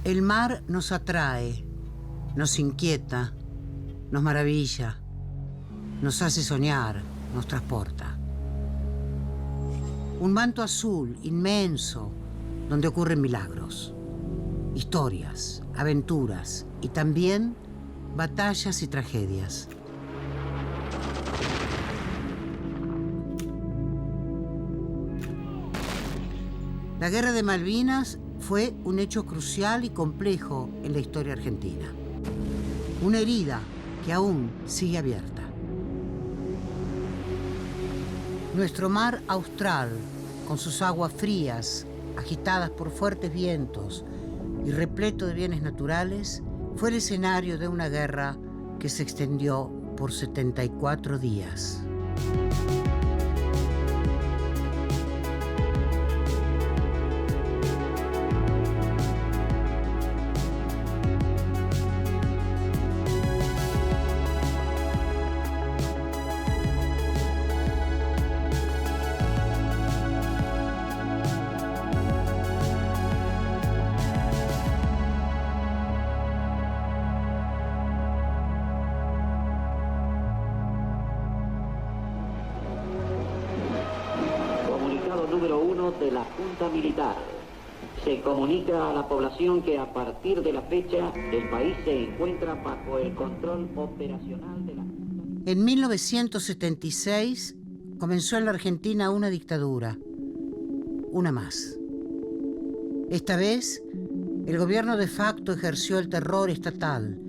El mar nos atrae, nos inquieta, nos maravilla, nos hace soñar, nos transporta. Un manto azul inmenso donde ocurren milagros, historias, aventuras y también batallas y tragedias. La Guerra de Malvinas fue un hecho crucial y complejo en la historia argentina. Una herida que aún sigue abierta. Nuestro mar austral, con sus aguas frías, agitadas por fuertes vientos y repleto de bienes naturales, fue el escenario de una guerra que se extendió por 74 días. Número 1 de la Junta Militar. Se comunica a la población que a partir de la fecha el país se encuentra bajo el control operacional de la Junta. En 1976 comenzó en la Argentina una dictadura, una más. Esta vez, el gobierno de facto ejerció el terror estatal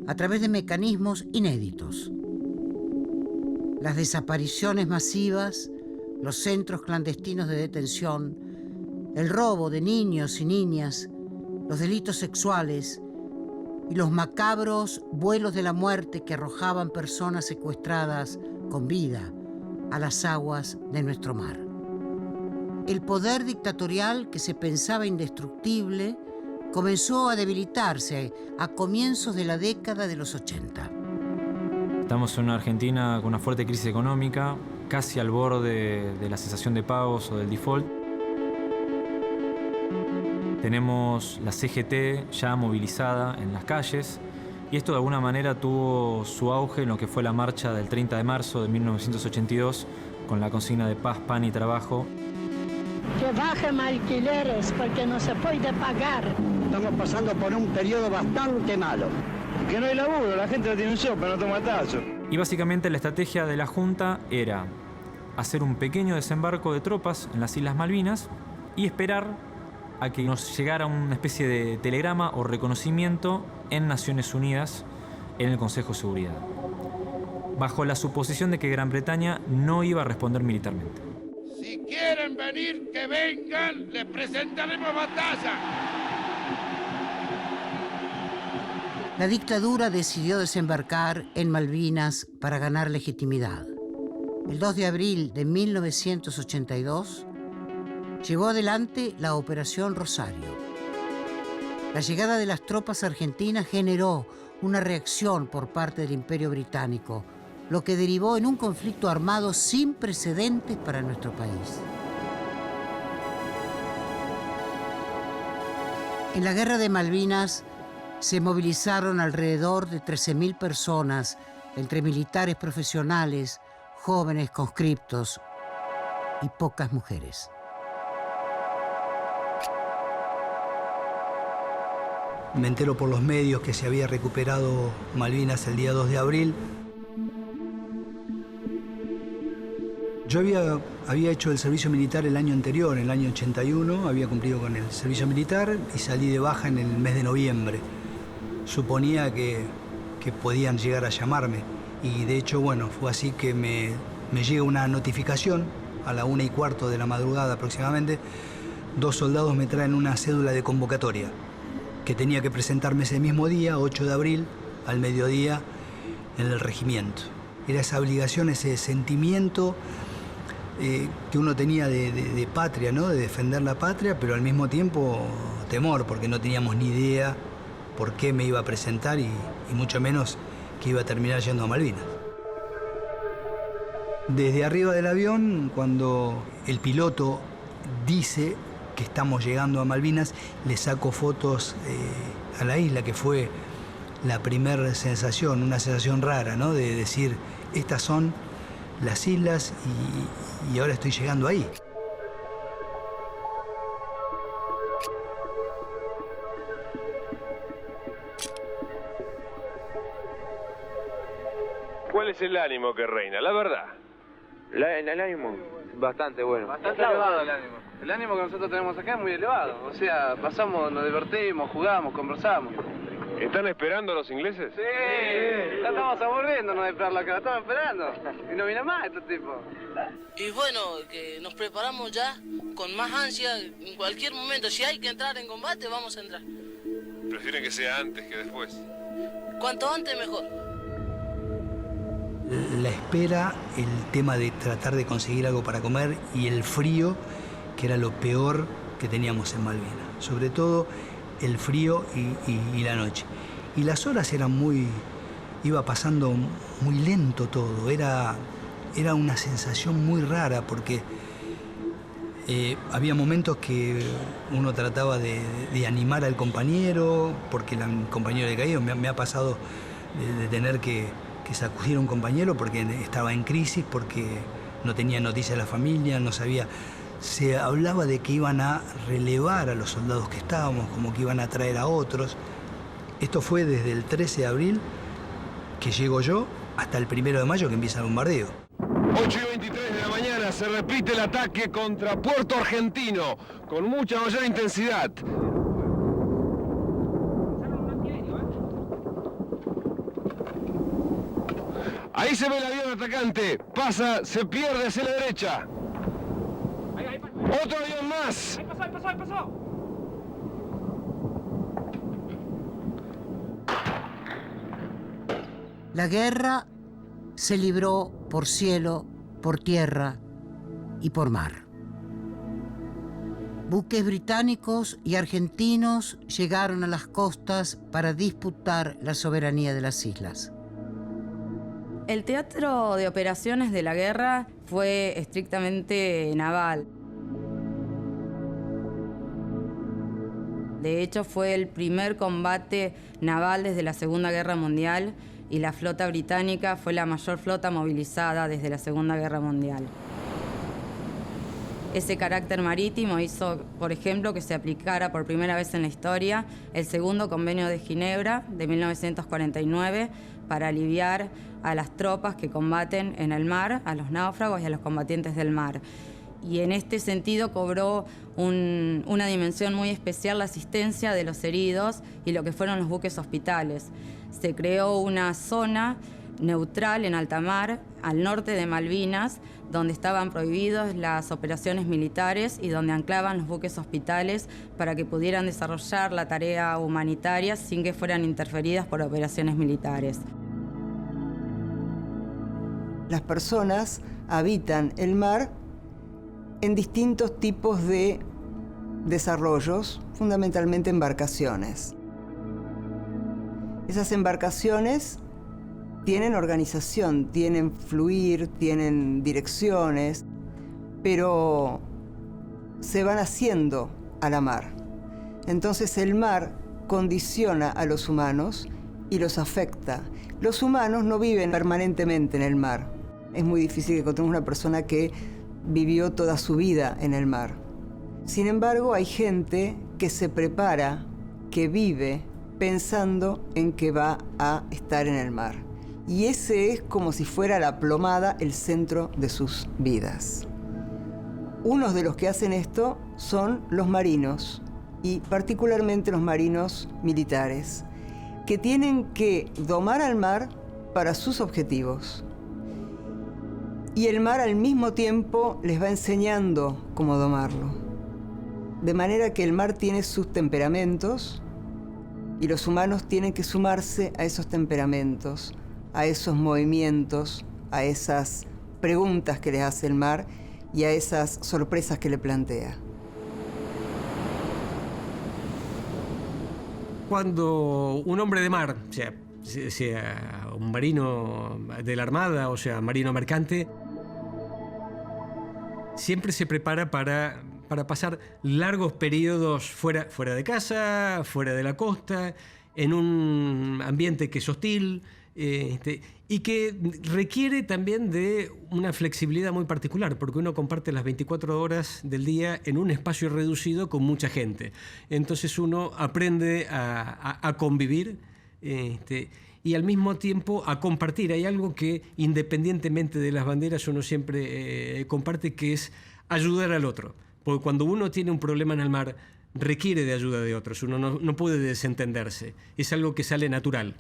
a través de mecanismos inéditos. Las desapariciones masivas, los centros clandestinos de detención, el robo de niños y niñas, los delitos sexuales y los macabros vuelos de la muerte que arrojaban personas secuestradas con vida a las aguas de nuestro mar. El poder dictatorial que se pensaba indestructible comenzó a debilitarse a comienzos de la década de los 80. Estamos en una Argentina con una fuerte crisis económica, casi al borde de la cesación de pagos o del default. Tenemos la CGT ya movilizada en las calles y esto de alguna manera tuvo su auge en lo que fue la marcha del 30 de marzo de 1982 con la consigna de paz, pan y trabajo. Que bajen alquileres porque no se puede pagar. Estamos pasando por un periodo bastante malo. Que no hay laburo, la gente no tiene un sopa, no toma tazo. Y básicamente la estrategia de la Junta era hacer un pequeño desembarco de tropas en las Islas Malvinas y esperar a que nos llegara una especie de telegrama o reconocimiento en Naciones Unidas en el Consejo de Seguridad, bajo la suposición de que Gran Bretaña no iba a responder militarmente. Si quieren venir, que vengan, les presentaremos batalla. La dictadura decidió desembarcar en Malvinas para ganar legitimidad. El 2 de abril de 1982 llevó adelante la Operación Rosario. La llegada de las tropas argentinas generó una reacción por parte del Imperio Británico, lo que derivó en un conflicto armado sin precedentes para nuestro país. En la Guerra de Malvinas se movilizaron alrededor de 13.000 personas, entre militares profesionales, jóvenes conscriptos y pocas mujeres. Me entero por los medios que se había recuperado Malvinas el día 2 de abril. Yo había hecho el servicio militar el año anterior, en el año 81, había cumplido con el servicio militar y salí de baja en el mes de noviembre. Suponía que podían llegar a llamarme y de hecho, bueno, fue así que me llega una notificación a la 1:15 de la madrugada aproximadamente. 2 soldados me traen una cédula de convocatoria que tenía que presentarme ese mismo día, 8 de abril, al mediodía, en el regimiento. Era esa obligación, ese sentimiento que uno tenía de patria, ¿no? De defender la patria, pero al mismo tiempo temor, porque no teníamos ni idea por qué me iba a presentar y mucho menos que iba a terminar yendo a Malvinas. Desde arriba del avión, cuando el piloto dice que estamos llegando a Malvinas, le saco fotos a la isla, que fue la primera sensación, una sensación rara, ¿no? De decir, estas son las islas y ahora estoy llegando ahí. ¿Cuál es el ánimo que reina? La verdad. El ánimo, bastante bueno. Bastante elevado el ánimo. El ánimo que nosotros tenemos acá es muy elevado. O sea, pasamos, nos divertimos, jugamos, conversamos. ¿Están esperando a los ingleses? Sí. Ya estamos aburriéndonos de esperarlo acá, estamos esperando. Y no viene más este tipo. Y bueno, que nos preparamos ya con más ansia. En cualquier momento, si hay que entrar en combate, vamos a entrar. Prefieren que sea antes que después. Cuanto antes, mejor. La espera, el tema de tratar de conseguir algo para comer y el frío, que era lo peor que teníamos en Malvinas. Sobre todo el frío y la noche. Y las horas eran iba pasando muy lento todo. Era una sensación muy rara porque había momentos que uno trataba de animar al compañero, porque el compañero le caía. Me ha pasado de tener que sacudir a un compañero porque estaba en crisis, porque no tenía noticia de la familia, no sabía. Se hablaba de que iban a relevar a los soldados que estábamos, como que iban a traer a otros. Esto fue desde el 13 de abril, que llego yo, hasta el 1 de mayo, que empieza el bombardeo. 8:23 de la mañana se repite el ataque contra Puerto Argentino, con mucha mayor intensidad. Ahí se ve el avión atacante, pasa, se pierde hacia la derecha. ¡Otro avión más! Ahí pasó! La guerra se libró por cielo, por tierra y por mar. Buques británicos y argentinos llegaron a las costas para disputar la soberanía de las islas. El teatro de operaciones de la guerra fue estrictamente naval. De hecho, fue el primer combate naval desde la Segunda Guerra Mundial y la flota británica fue la mayor flota movilizada desde la Segunda Guerra Mundial. Ese carácter marítimo hizo, por ejemplo, que se aplicara por primera vez en la historia el segundo Convenio de Ginebra de 1949 para aliviar a las tropas que combaten en el mar, a los náufragos y a los combatientes del mar. Y en este sentido cobró una dimensión muy especial la asistencia de los heridos y lo que fueron los buques hospitales. Se creó una zona neutral en alta mar, al norte de Malvinas, donde estaban prohibidas las operaciones militares y donde anclaban los buques hospitales para que pudieran desarrollar la tarea humanitaria sin que fueran interferidas por operaciones militares. Las personas habitan el mar en distintos tipos de desarrollos, fundamentalmente embarcaciones. Esas embarcaciones tienen organización, tienen fluir, tienen direcciones, pero se van haciendo a la mar. Entonces el mar condiciona a los humanos y los afecta. Los humanos no viven permanentemente en el mar. Es muy difícil que encontremos una persona que vivió toda su vida en el mar. Sin embargo, hay gente que se prepara, que vive pensando en que va a estar en el mar. Y ese es como si fuera la plomada el centro de sus vidas. Unos de los que hacen esto son los marinos, y particularmente los marinos militares, que tienen que domar al mar para sus objetivos. Y el mar al mismo tiempo les va enseñando cómo domarlo. De manera que el mar tiene sus temperamentos y los humanos tienen que sumarse a esos temperamentos, a esos movimientos, a esas preguntas que les hace el mar y a esas sorpresas que le plantea. Cuando un hombre de mar, sea un marino de la Armada o sea marino mercante, siempre se prepara para para pasar largos periodos fuera de casa, fuera de la costa, en un ambiente que es hostil, y que requiere también de una flexibilidad muy particular, porque uno comparte las 24 horas del día en un espacio reducido con mucha gente. Entonces uno aprende a convivir y al mismo tiempo a compartir. Hay algo que, independientemente de las banderas, uno siempre comparte, que es ayudar al otro. Porque cuando uno tiene un problema en el mar, requiere de ayuda de otros. Uno no puede desentenderse. Es algo que sale natural.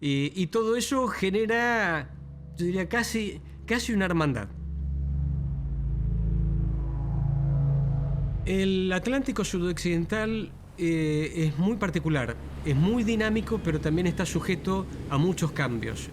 Y todo eso genera, yo diría, casi una hermandad. El Atlántico Sudoccidental es muy particular, es muy dinámico, pero también está sujeto a muchos cambios.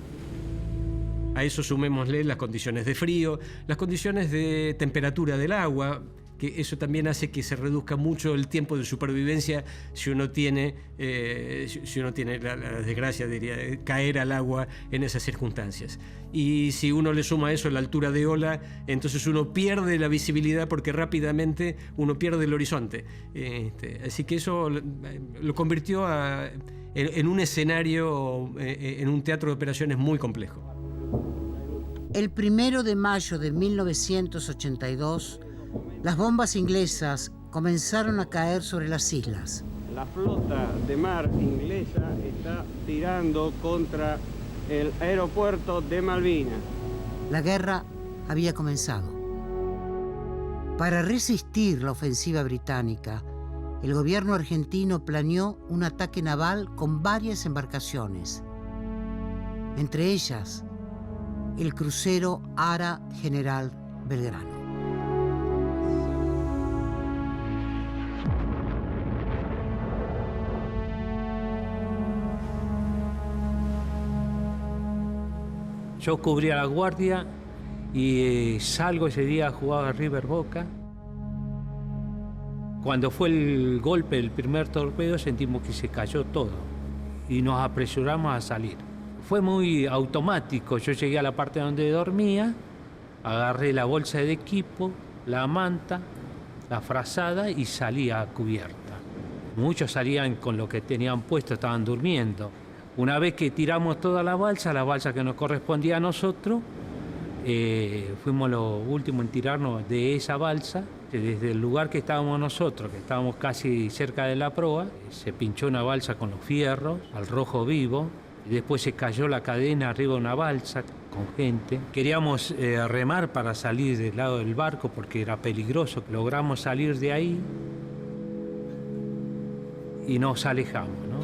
A eso sumémosle las condiciones de frío, las condiciones de temperatura del agua, que eso también hace que se reduzca mucho el tiempo de supervivencia si uno tiene la desgracia, diría, de caer al agua en esas circunstancias. Y si uno le suma a eso la altura de ola, entonces uno pierde la visibilidad porque rápidamente uno pierde el horizonte. Así que eso lo convirtió en un escenario, en un teatro de operaciones muy complejo. El 1 de mayo de 1982, las bombas inglesas comenzaron a caer sobre las islas. La flota de mar inglesa está tirando contra el aeropuerto de Malvinas. La guerra había comenzado. Para resistir la ofensiva británica, el gobierno argentino planeó un ataque naval con varias embarcaciones. Entre ellas, el crucero Ara General Belgrano. Yo cubría la guardia y salgo ese día a jugar a River Boca. Cuando fue el golpe del primer torpedo sentimos que se cayó todo y nos apresuramos a salir. Fue muy automático. Yo llegué a la parte donde dormía, agarré la bolsa de equipo, la manta, la frazada y salí a cubierta. Muchos salían con lo que tenían puesto, estaban durmiendo. Una vez que tiramos toda la balsa que nos correspondía a nosotros, fuimos los últimos en tirarnos de esa balsa. Desde el lugar que estábamos nosotros, que estábamos casi cerca de la proa, se pinchó una balsa con los fierros al rojo vivo. Y después se cayó la cadena arriba de una balsa con gente. Queríamos remar para salir del lado del barco porque era peligroso. Logramos salir de ahí y nos alejamos, ¿no?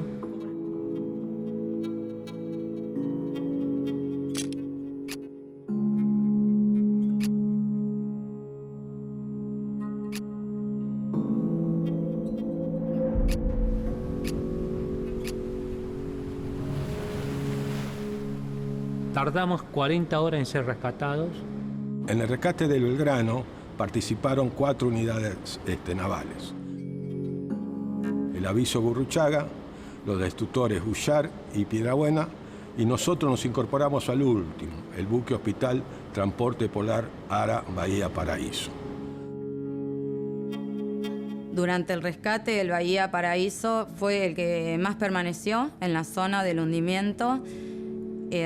Tardamos 40 horas en ser rescatados. En el rescate del Belgrano participaron 4 unidades navales. El Aviso Gurruchaga, los destructores Ullar y Piedrabuena, y nosotros nos incorporamos al último, el buque hospital Transporte Polar Ara Bahía Paraíso. Durante el rescate, el Bahía Paraíso fue el que más permaneció en la zona del hundimiento.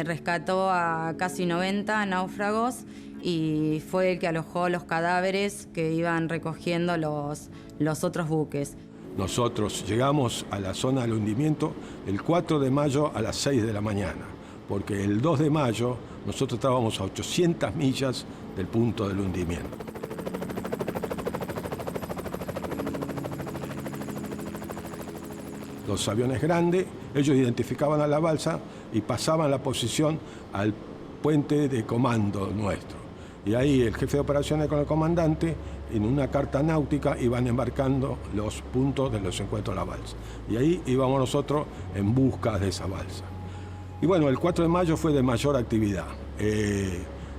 Rescató a casi 90 náufragos y fue el que alojó los cadáveres que iban recogiendo los otros buques. Nosotros llegamos a la zona del hundimiento el 4 de mayo a las 6 de la mañana, porque el 2 de mayo nosotros estábamos a 800 millas del punto del hundimiento. Los aviones grandes, ellos identificaban a la balsa y pasaban la posición al puente de comando nuestro. Y ahí el jefe de operaciones con el comandante, en una carta náutica, iban embarcando los puntos de los encuentros de la balsa. Y ahí íbamos nosotros en busca de esa balsa. Y bueno, el 4 de mayo fue de mayor actividad.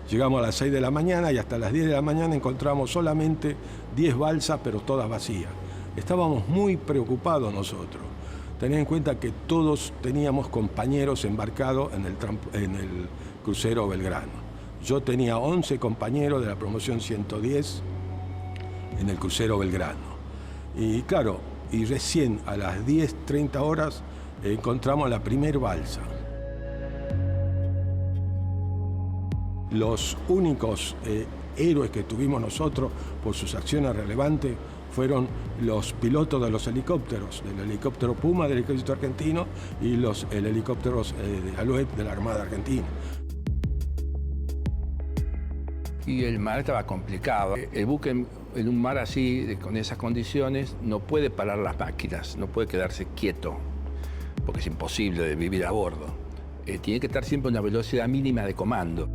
Llegamos a las 6 de la mañana y hasta las 10 de la mañana encontramos solamente 10 balsas, pero todas vacías. Estábamos muy preocupados nosotros. Tened en cuenta que todos teníamos compañeros embarcados en el crucero Belgrano. Yo tenía 11 compañeros de la promoción 110 en el crucero Belgrano. Y claro, y recién a las 10:30 horas encontramos la primer balsa. Los únicos héroes que tuvimos nosotros por sus acciones relevantes fueron los pilotos de los helicópteros, del helicóptero Puma del Ejército Argentino y el helicópteros de Alouette de la Armada Argentina. Y el mar estaba complicado. El buque en un mar así, con esas condiciones, no puede parar las máquinas, no puede quedarse quieto, porque es imposible de vivir a bordo. Tiene que estar siempre a una velocidad mínima de comando.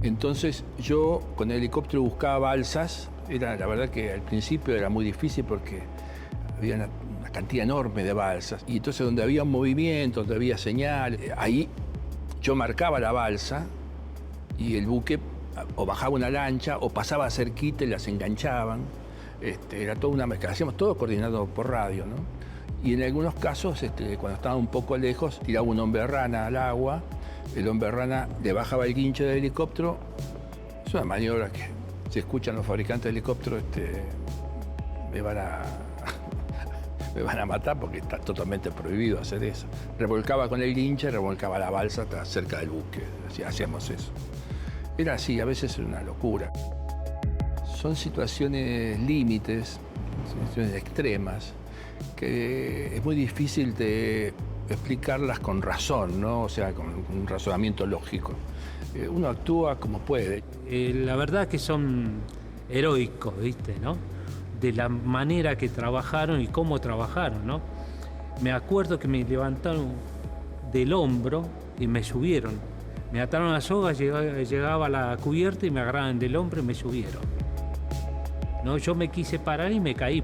Entonces yo con el helicóptero buscaba balsas. La verdad que al principio era muy difícil porque había una cantidad enorme de balsas. Y entonces donde había un movimiento, donde había señal, ahí yo marcaba la balsa y el buque o bajaba una lancha o pasaba cerquita y las enganchaban. Era toda una mezcla. Hacíamos todo coordinado por radio, ¿no? Y en algunos casos, cuando estaba un poco lejos, tiraba un hombre rana al agua. El hombre rana le bajaba el guincho del helicóptero. Es una maniobra que, si escuchan los fabricantes de helicópteros, me van a matar porque está totalmente prohibido hacer eso. Revolcaba con el guincho y revolcaba la balsa hasta cerca del buque. Así hacíamos eso. Era así, a veces era una locura. Son situaciones límites, situaciones extremas, que es muy difícil de explicarlas con razón, ¿no? O sea, con un razonamiento lógico. Uno actúa como puede. La verdad que son heroicos, ¿viste? ¿No? De la manera que trabajaron y cómo trabajaron, ¿no? Me acuerdo que me levantaron del hombro y me subieron. Me ataron las sogas, llegaba a la cubierta y me agarraban del hombro y me subieron. ¿No? Yo me quise parar y me caí.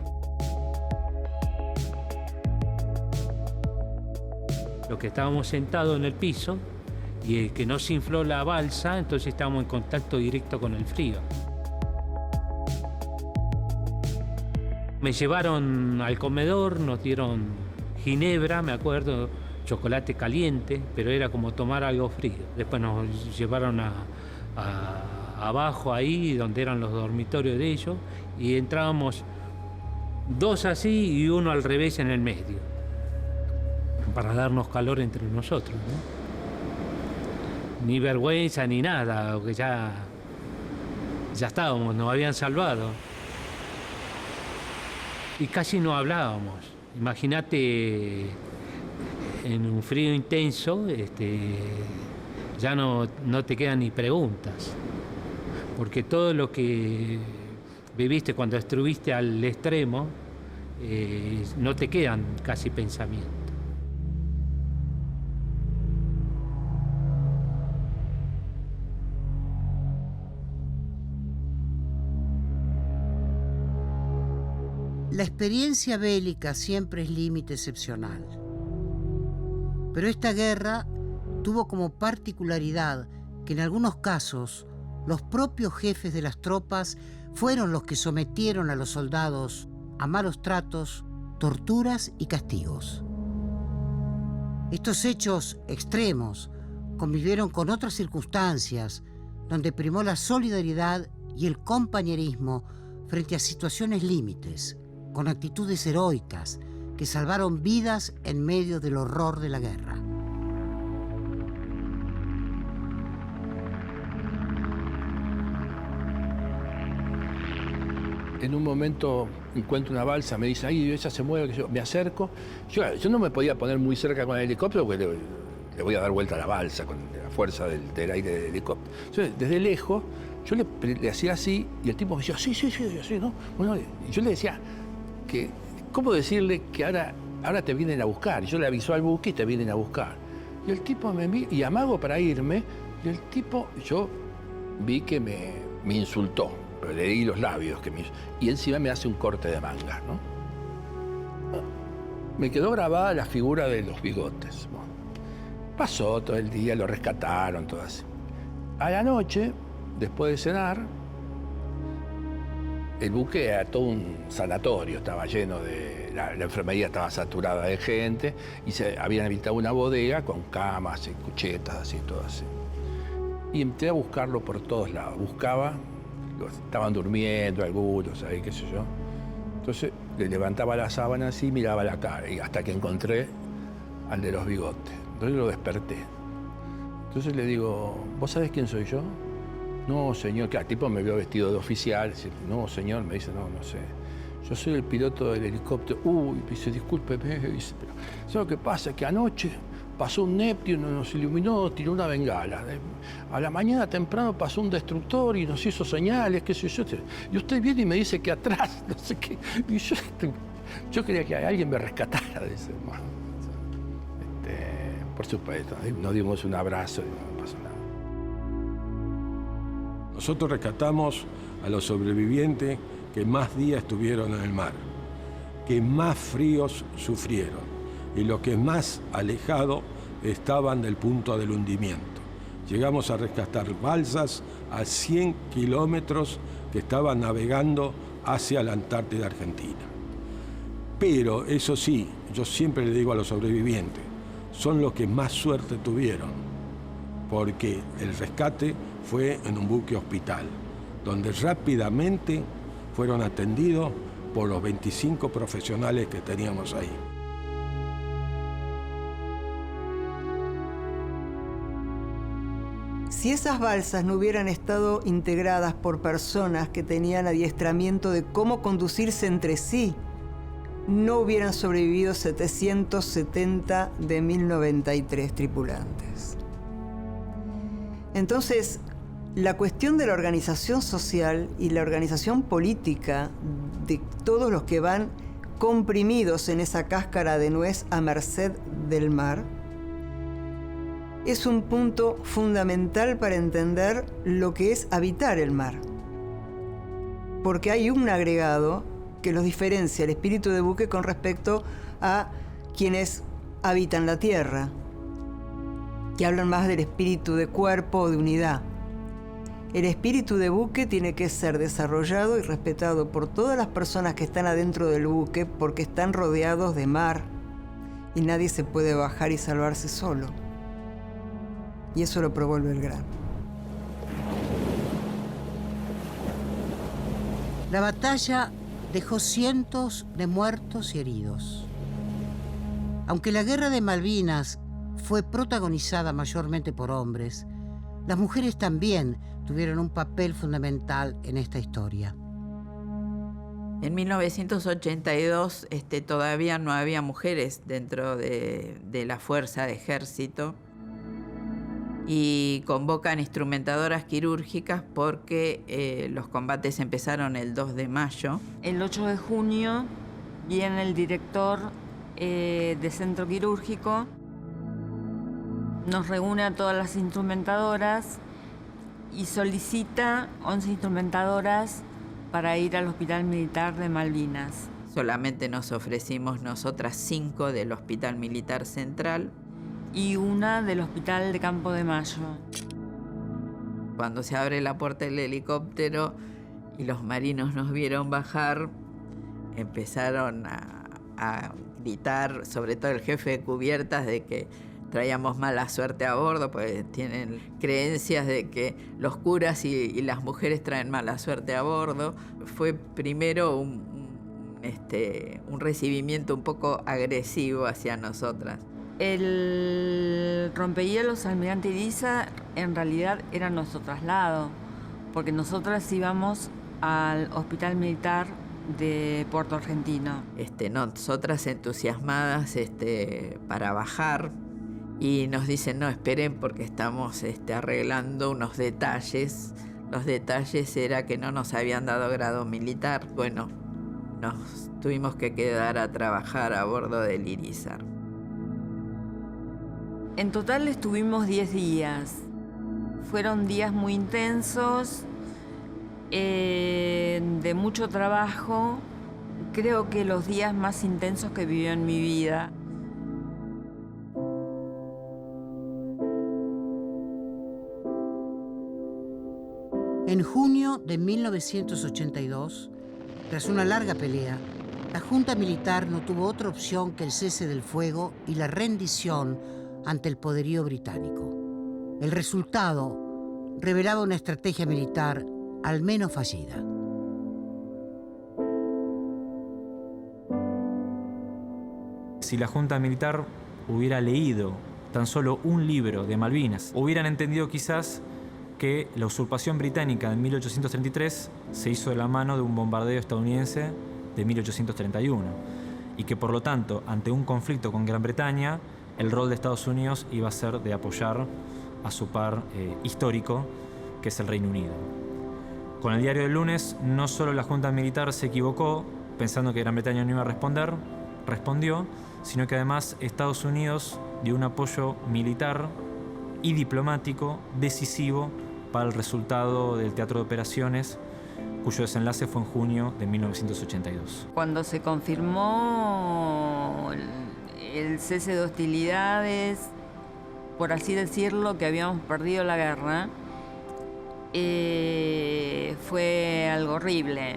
Los que estábamos sentados en el piso y el que no se infló la balsa, entonces estábamos en contacto directo con el frío. Me llevaron al comedor, nos dieron ginebra, me acuerdo, chocolate caliente, pero era como tomar algo frío. Después nos llevaron abajo ahí, donde eran los dormitorios de ellos, y entrábamos dos así y uno al revés en el medio, para darnos calor entre nosotros, ¿no? Ni vergüenza ni nada, porque ya estábamos, nos habían salvado. Y casi no hablábamos. Imagínate, en un frío intenso, ya no te quedan ni preguntas. Porque todo lo que viviste cuando estuviste al extremo, no te quedan casi pensamientos. La experiencia bélica siempre es límite excepcional. Pero esta guerra tuvo como particularidad que en algunos casos los propios jefes de las tropas fueron los que sometieron a los soldados a malos tratos, torturas y castigos. Estos hechos extremos convivieron con otras circunstancias donde primó la solidaridad y el compañerismo frente a situaciones límites, con actitudes heroicas que salvaron vidas en medio del horror de la guerra. En un momento encuentro una balsa, me dice, ay, esa se mueve, que yo me acerco. Yo no me podía poner muy cerca con el helicóptero porque le voy a dar vuelta a la balsa con la fuerza del aire del helicóptero. Entonces, desde lejos, yo le hacía así y el tipo me decía, sí, ¿no? Bueno, y yo le decía que, ¿cómo decirle que ahora te vienen a buscar? Y yo le aviso al buque y te vienen a buscar. Y el tipo me envía, y amago para irme, y el tipo, yo vi que me insultó. Pero le di los labios y encima me hace un corte de manga, ¿no? Me quedó grabada la figura de los bigotes. Bueno, pasó todo el día, lo rescataron, todo así. A la noche, después de cenar, el buque era todo un sanatorio, estaba lleno de... La enfermería estaba saturada de gente y habían habilitado una bodega con camas y cuchetas, así, todo así. Y entré a buscarlo por todos lados. Buscaba estaban durmiendo algunos, ahí, qué sé yo. Entonces le levantaba la sábana así y miraba la cara, y hasta que encontré al de los bigotes. Entonces lo desperté. Entonces le digo, ¿vos sabés quién soy yo? No, señor, que el tipo me vio vestido de oficial. No, señor, me dice, no sé. Yo soy el piloto del helicóptero. Uy, me dice, discúlpeme. Dice, pero ¿sabes lo que pasa? Que anoche pasó un Neptune, nos iluminó, tiró una bengala. A la mañana temprano pasó un destructor y nos hizo señales, qué sé yo. Y usted viene y me dice que atrás, no sé qué. Y yo quería que alguien me rescatara de ese hermano. Por supuesto, nos dimos un abrazo y no pasó nada. Nosotros rescatamos a los sobrevivientes que más días estuvieron en el mar, que más fríos sufrieron y los que más alejados estaban del punto del hundimiento. Llegamos a rescatar balsas a 100 kilómetros que estaban navegando hacia la Antártida Argentina. Pero eso sí, yo siempre le digo a los sobrevivientes, son los que más suerte tuvieron, porque el rescate fue en un buque hospital, donde rápidamente fueron atendidos por los 25 profesionales que teníamos ahí. Si esas balsas no hubieran estado integradas por personas que tenían adiestramiento de cómo conducirse entre sí, no hubieran sobrevivido 770 de 1093 tripulantes. Entonces, la cuestión de la organización social y la organización política de todos los que van comprimidos en esa cáscara de nuez a merced del mar es un punto fundamental para entender lo que es habitar el mar. Porque hay un agregado que los diferencia el espíritu de buque con respecto a quienes habitan la tierra, que hablan más del espíritu de cuerpo o de unidad. El espíritu de buque tiene que ser desarrollado y respetado por todas las personas que están adentro del buque porque están rodeados de mar y nadie se puede bajar y salvarse solo. Y eso lo probó el Belgrano. La batalla dejó cientos de muertos y heridos. Aunque la guerra de Malvinas fue protagonizada mayormente por hombres, las mujeres también tuvieron un papel fundamental en esta historia. En 1982 todavía no había mujeres dentro de la fuerza de ejército y convocan instrumentadoras quirúrgicas porque los combates empezaron el 2 de mayo. El 8 de junio viene el director de centro quirúrgico, nos reúne a todas las instrumentadoras y solicita 11 instrumentadoras para ir al Hospital Militar de Malvinas. Solamente nos ofrecimos nosotras 5 del Hospital Militar Central y una del Hospital de Campo de Mayo. Cuando se abre la puerta del helicóptero y los marinos nos vieron bajar, empezaron a gritar, sobre todo el jefe de cubiertas, de que traíamos mala suerte a bordo, pues tienen creencias de que los curas y las mujeres traen mala suerte a bordo. Fue primero un recibimiento un poco agresivo hacia nosotras. El rompehielos Almirante Iriza en realidad era nuestro traslado, porque nosotras íbamos al Hospital Militar de Puerto Argentino. Nosotras entusiasmadas para bajar, y nos dicen, no, esperen porque estamos arreglando unos detalles. Los detalles era que no nos habían dado grado militar. Bueno, nos tuvimos que quedar a trabajar a bordo del Irizar. En total estuvimos 10 días. Fueron días muy intensos, de mucho trabajo. Creo que los días más intensos que viví en mi vida. En junio de 1982, tras una larga pelea, la Junta Militar no tuvo otra opción que el cese del fuego y la rendición ante el poderío británico. El resultado revelaba una estrategia militar al menos fallida. Si la Junta Militar hubiera leído tan solo un libro de Malvinas, hubieran entendido quizás que la usurpación británica en 1833 se hizo de la mano de un bombardeo estadounidense de 1831 y que por lo tanto, ante un conflicto con Gran Bretaña, el rol de Estados Unidos iba a ser de apoyar a su par histórico, que es el Reino Unido. Con el diario del lunes, no solo la Junta Militar se equivocó pensando que Gran Bretaña no iba a responder, respondió, sino que además Estados Unidos dio un apoyo militar y diplomático decisivo para el resultado del teatro de operaciones, cuyo desenlace fue en junio de 1982. Cuando se confirmó el cese de hostilidades, por así decirlo, que habíamos perdido la guerra, fue algo horrible.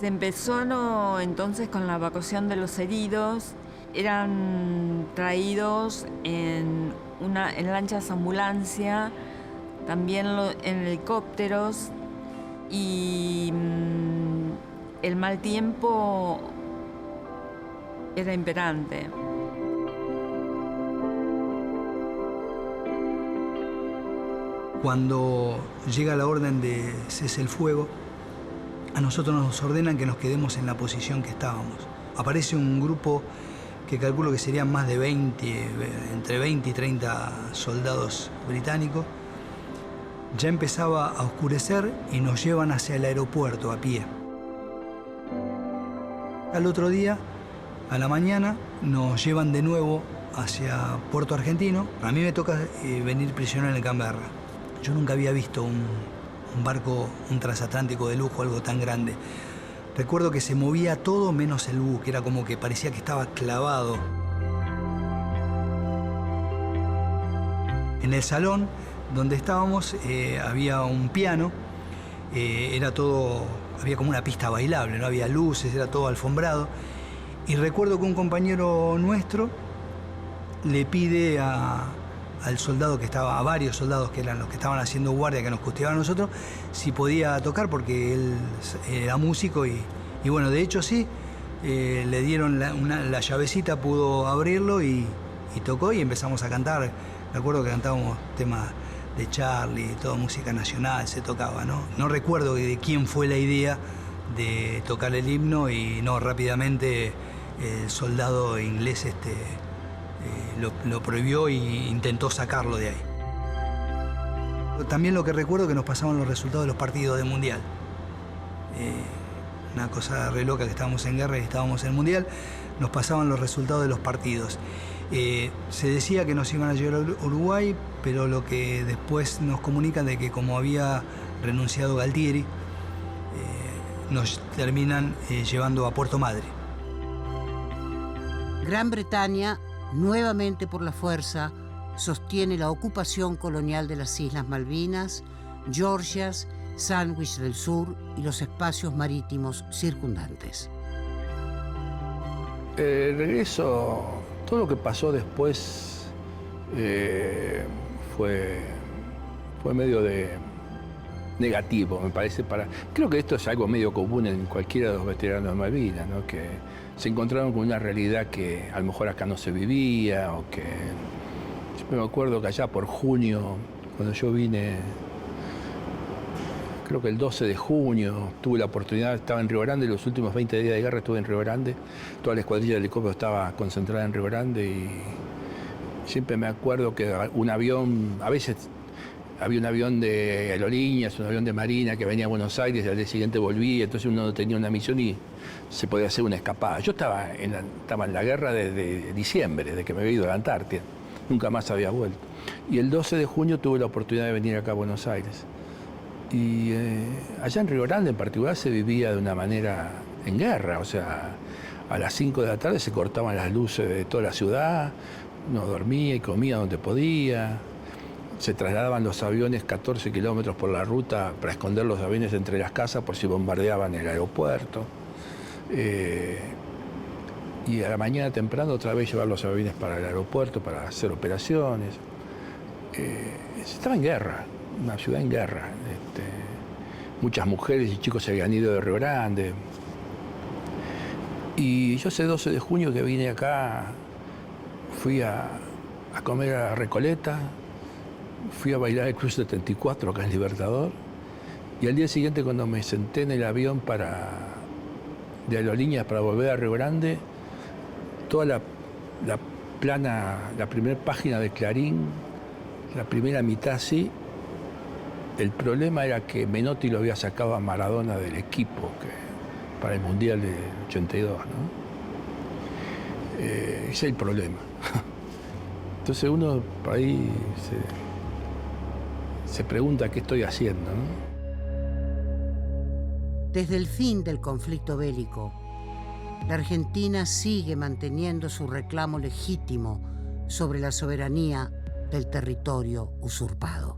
Se empezó entonces con la evacuación de los heridos. Eran traídos en lanchas ambulancia, también en helicópteros, y el mal tiempo era imperante. Cuando llega la orden de cese el fuego, a nosotros nos ordenan que nos quedemos en la posición que estábamos. Aparece un grupo que calculo que serían más de 20, entre 20 y 30 soldados británicos. Ya empezaba a oscurecer y nos llevan hacia el aeropuerto a pie. Al otro día, a la mañana, nos llevan de nuevo hacia Puerto Argentino. A mí me toca venir prisionero en el Canberra. Yo nunca había visto un barco, un transatlántico de lujo, algo tan grande. Recuerdo que se movía todo menos el buque, era como que parecía que estaba clavado. En el salón donde estábamos había un piano, era todo, había como una pista bailable, no había luces, era todo alfombrado. Y recuerdo que un compañero nuestro le pide al soldado que estaba, a varios soldados que eran los que estaban haciendo guardia, que nos custodiaban a nosotros, si podía tocar, porque él era músico y bueno, de hecho sí, le dieron la llavecita, pudo abrirlo y tocó y empezamos a cantar. Recuerdo que cantábamos temas de Charlie, toda música nacional se tocaba, ¿no? No recuerdo de quién fue la idea de tocar el himno y no, rápidamente el soldado inglés lo prohibió e intentó sacarlo de ahí. También lo que recuerdo que nos pasaban los resultados de los partidos del Mundial. Una cosa re loca, que estábamos en guerra y estábamos en el Mundial, nos pasaban los resultados de los partidos. Se decía que nos iban a llevar a Uruguay, pero lo que después nos comunican de que como había renunciado Galtieri, nos terminan llevando a Puerto Madre. Gran Bretaña, nuevamente por la fuerza, sostiene la ocupación colonial de las Islas Malvinas, Georgias, Sandwich del Sur y los espacios marítimos circundantes. El regreso, todo lo que pasó después fue medio de negativo, me parece. Creo que esto es algo medio común en cualquiera de los veteranos de Malvinas, ¿no? Que se encontraron con una realidad que a lo mejor acá no se vivía, o que... Yo me acuerdo que allá por junio, cuando yo vine, creo que el 12 de junio, tuve la oportunidad, estaba en Río Grande, los últimos 20 días de guerra estuve en Río Grande, toda la escuadrilla de helicópteros estaba concentrada en Río Grande y siempre me acuerdo que un avión, a veces había un avión de aerolíneas, un avión de marina que venía a Buenos Aires y al día siguiente volvía, entonces uno tenía una misión y se podía hacer una escapada. Yo estaba en la guerra desde diciembre, desde que me había ido a la Antártida, nunca más había vuelto. Y el 12 de junio tuve la oportunidad de venir acá a Buenos Aires. Y allá en Río Grande en particular se vivía de una manera en guerra, o sea, a las 5 de la tarde se cortaban las luces de toda la ciudad, uno dormía y comía donde podía. Se trasladaban los aviones 14 kilómetros por la ruta para esconder los aviones entre las casas por si bombardeaban el aeropuerto. Y a la mañana temprano otra vez llevar los aviones para el aeropuerto para hacer operaciones. Estaba en guerra, una ciudad en guerra. muchas mujeres y chicos se habían ido de Río Grande. Y yo ese 12 de junio que vine acá, fui a comer a Recoleta, fui a bailar el Club 74 acá en Libertador, y al día siguiente cuando me senté en el avión de aerolíneas para volver a Río Grande, toda la primera página de Clarín, la primera mitad así, el problema era que Menotti lo había sacado a Maradona del equipo para el Mundial del 82, ¿no? Ese es el problema. Entonces uno por ahí se pregunta qué estoy haciendo, ¿no? Desde el fin del conflicto bélico, la Argentina sigue manteniendo su reclamo legítimo sobre la soberanía del territorio usurpado.